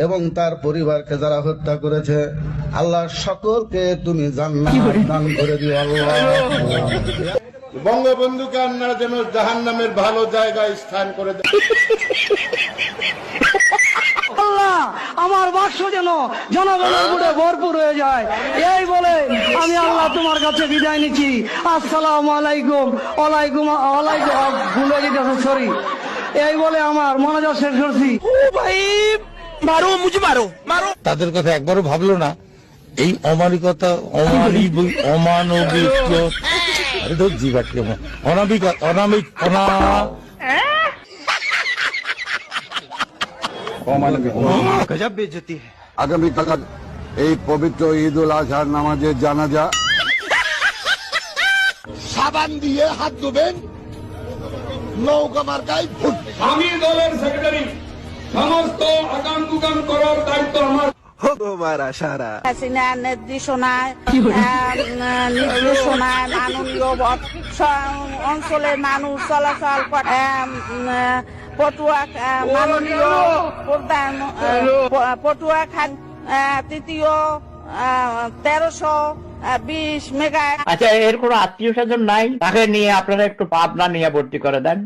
এবং তার পরিবারকে যারা হত্যা করেছে, আল্লাহ সকলকে তুমি জান্নাত দান করে দিও আল্লাহ। বঙ্গবন্ধুকে আপনারা যেন জাহান্নামের ভালো জায়গায় স্থান করে দেন। আল্লাহ আমার বাক্স যেন জনগণের বুড়ে ভরপুর হয়ে যায়, এই বলে আমি আল্লাহ তোমার কাছে বিদায় নিচ্ছি। আসসালামু আলাইকুম। ওয়ালাইকুম ওয়ালাইকুম ভুলে যেতেছে, সরি। এই বলে আমার মনোযোগ শেষ করছি। তাদের কথা একবারও ভাবলো না এই অমানবিকতা, অমানবিক আরে ধর জিবাটকে অনামিক অনামিক আগামীকাল এই পবিত্র ঈদ উল আজহার নামাজের জানাজা সাবান দিয়ে হাত ধুবেন, নৌকা মার্কায় ফুটবে। আমি দলের সেক্রেটারি, সমস্ত আগাম গুগাম করার দায়িত্ব আমার। হাসিনার নির্দেশনায় মাননীয় অঞ্চলের মানুষ চলাচল করে। পটুয়া মাননীয় প্রধান পটুয়া খান তৃতীয় 1320 মেগা। আচ্ছা, এর কোনো আত্মীয় স্বজন নাই? তাকে নিয়ে আপনারা একটু পাবনা নিয়ে ভর্তি করে দেন।